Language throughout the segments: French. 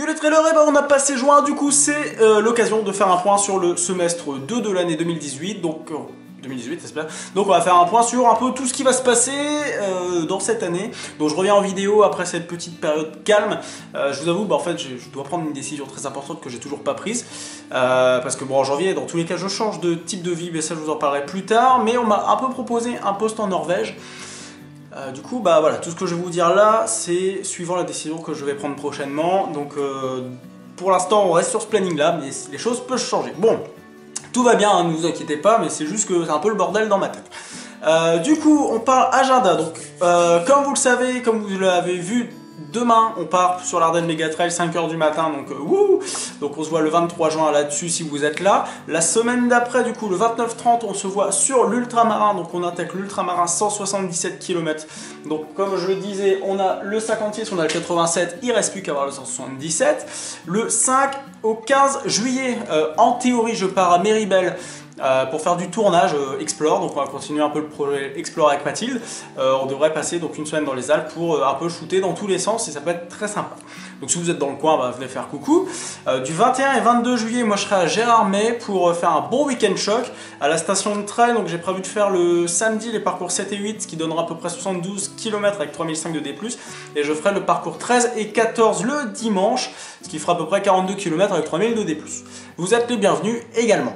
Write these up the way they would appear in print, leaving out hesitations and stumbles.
Yo les trailers, et ben on a passé juin, du coup c'est l'occasion de faire un point sur le semestre 2 de l'année 2018, donc 2018 j'espère. Donc on va faire un point sur un peu tout ce qui va se passer dans cette année. Donc je reviens en vidéo après cette petite période calme. Je vous avoue, en fait je dois prendre une décision très importante que j'ai toujours pas prise. Parce que bon, en janvier, dans tous les cas je change de type de vie, mais ça je vous en parlerai plus tard. Mais on m'a un peu proposé un poste en Norvège. Du coup, voilà, tout ce que je vais vous dire là, c'est suivant la décision que je vais prendre prochainement. Donc, pour l'instant, on reste sur ce planning-là, mais les choses peuvent changer. Bon, tout va bien, hein, ne vous inquiétez pas, mais c'est juste que c'est un peu le bordel dans ma tête. Du coup, on parle agenda. Donc, comme vous le savez, comme vous l'avez vu, demain, on part sur l'Ardenne Méga Trail, 5 h du matin, donc wouh. Donc on se voit le 23 juin là-dessus si vous êtes là. La semaine d'après, du coup, le 29-30, on se voit sur l'ultramarin, donc on attaque l'ultramarin 177 km. Donc comme je le disais, on a le 56, on a le 87, il ne reste plus qu'à avoir le 177. Le 5 au 15 juillet, en théorie, je pars à Méribel. Pour faire du tournage Explore, donc on va continuer un peu le projet Explore avec Mathilde. On devrait passer donc une semaine dans les Alpes pour un peu shooter dans tous les sens et ça peut être très sympa. Donc si vous êtes dans le coin, venez faire coucou. Du 21 et 22 juillet, moi je serai à Gérardmer pour faire un bon week-end choc à la station de trail. Donc j'ai prévu de faire le samedi les parcours 7 et 8, ce qui donnera à peu près 72 km avec 3005 de D+. Et je ferai le parcours 13 et 14 le dimanche, ce qui fera à peu près 42 km avec 3000 de D+. Vous êtes les bienvenus également.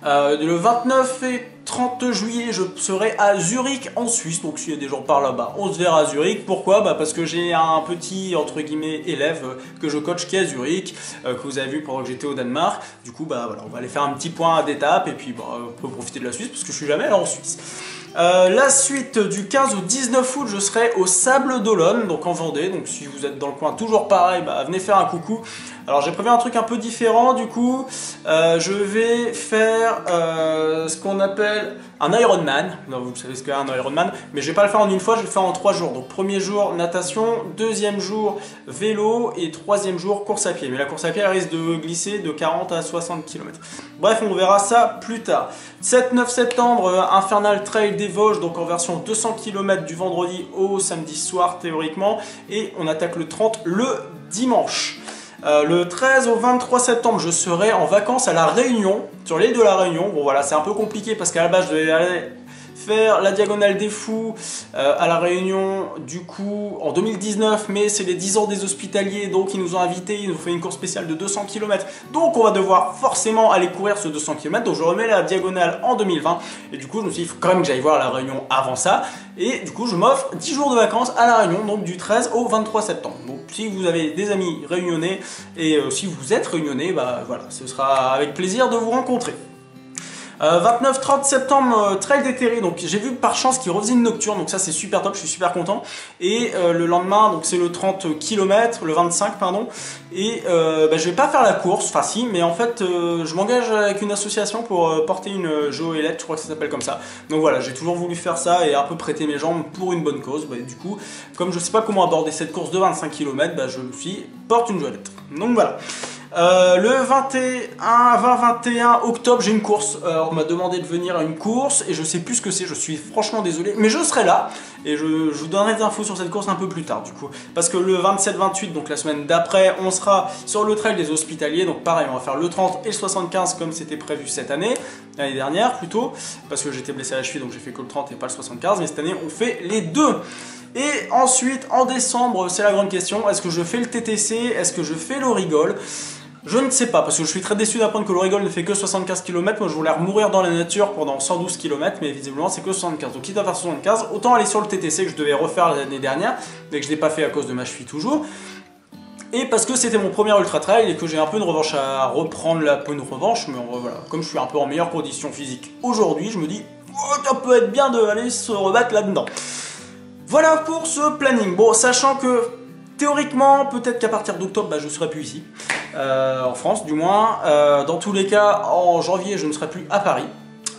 Le 29 et 30 juillet, je serai à Zurich en Suisse, donc s'il y a des gens par là-bas, on se verra à Zurich. Pourquoi? Parce que j'ai un petit, entre guillemets, élève que je coach qui est à Zurich, que vous avez vu pendant que j'étais au Danemark. Du coup, voilà, on va aller faire un petit point d'étape et puis on peut profiter de la Suisse parce que je suis jamais allé en Suisse. La suite du 15 au 19 août, je serai au Sable d'Olonne, donc en Vendée. Donc si vous êtes dans le coin, toujours pareil, venez faire un coucou. Alors j'ai prévu un truc un peu différent, du coup, je vais faire ce qu'on appelle un Ironman. Non, vous savez ce qu'est un Ironman, mais je vais pas le faire en une fois, je vais le faire en 3 jours. Donc premier jour natation, deuxième jour vélo et troisième jour course à pied. Mais la course à pied elle risque de glisser de 40 à 60 km. Bref, on verra ça plus tard. 7-9 septembre, Infernal Trail des Vosges, donc en version 200 km du vendredi au samedi soir théoriquement. Et on attaque le 30 le dimanche. Le 13 au 23 septembre, je serai en vacances à La Réunion, sur l'île de La Réunion. Bon voilà, c'est un peu compliqué parce qu'à la base, je devais aller faire la Diagonale des Fous à La Réunion, du coup, en 2019, mais c'est les 10 ans des hospitaliers, donc ils nous ont invités, ils nous ont fait une course spéciale de 200 km. Donc on va devoir forcément aller courir ce 200 km, donc je remets la Diagonale en 2020. Et du coup, je me suis dit, il faut quand même que j'aille voir La Réunion avant ça. Et du coup, je m'offre 10 jours de vacances à La Réunion, donc du 13 au 23 septembre. Donc si vous avez des amis réunionnais et si vous êtes réunionnais, voilà, ce sera avec plaisir de vous rencontrer. 29-30 septembre, Trail des Terrés, donc j'ai vu par chance qu'il refaisait une nocturne, donc ça c'est super top, je suis super content. Et le lendemain, donc c'est le 30 km, le 25 pardon, et je vais pas faire la course, enfin si, mais en fait je m'engage avec une association pour porter une Joëlette, je crois que ça s'appelle comme ça. Donc voilà, j'ai toujours voulu faire ça et un peu prêter mes jambes pour une bonne cause. Du coup, comme je sais pas comment aborder cette course de 25 km, je me suis dit, porte une Joëlette. Donc voilà. Le 20-21 octobre, j'ai une course. On m'a demandé de venir à une course et je sais plus ce que c'est. Je suis franchement désolé, mais je serai là et je vous donnerai des infos sur cette course un peu plus tard, du coup. Parce que le 27-28, donc la semaine d'après, on sera sur le trail des Hospitaliers. Donc pareil, on va faire le 30 et le 75 comme c'était prévu cette année, l'année dernière plutôt, parce que j'étais blessé à la cheville, donc j'ai fait que le 30 et pas le 75. Mais cette année, on fait les deux. Et ensuite, en décembre, c'est la grande question, est-ce que je fais le TTC? Est-ce que je fais l'Aurigole? Je ne sais pas, parce que je suis très déçu d'apprendre que l'Aurigole ne fait que 75 km. Moi, je voulais mourir dans la nature pendant 112 km, mais visiblement, c'est que 75. Donc, quitte à faire 75, autant aller sur le TTC que je devais refaire l'année dernière, mais que je n'ai pas fait à cause de ma cheville toujours. Et parce que c'était mon premier ultra trail et que j'ai un peu une revanche à reprendre, mais voilà, comme je suis un peu en meilleure condition physique aujourd'hui, je me dis, oh, ça peut être bien d'aller se rebattre là-dedans. Voilà pour ce planning. Bon, sachant que théoriquement, peut-être qu'à partir d'octobre, je ne serai plus ici, en France du moins. Dans tous les cas, en janvier, je ne serai plus à Paris.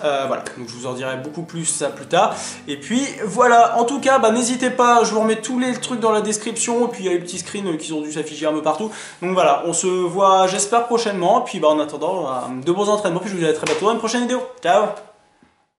Voilà, donc je vous en dirai beaucoup plus ça plus tard. Et puis voilà, en tout cas, n'hésitez pas, je vous remets tous les trucs dans la description. Et puis il y a les petits screens qui ont dû s'afficher un peu partout. Donc voilà, on se voit, j'espère, prochainement. Et puis en attendant, de bons entraînements. Puis je vous dis à très bientôt dans une prochaine vidéo. Ciao!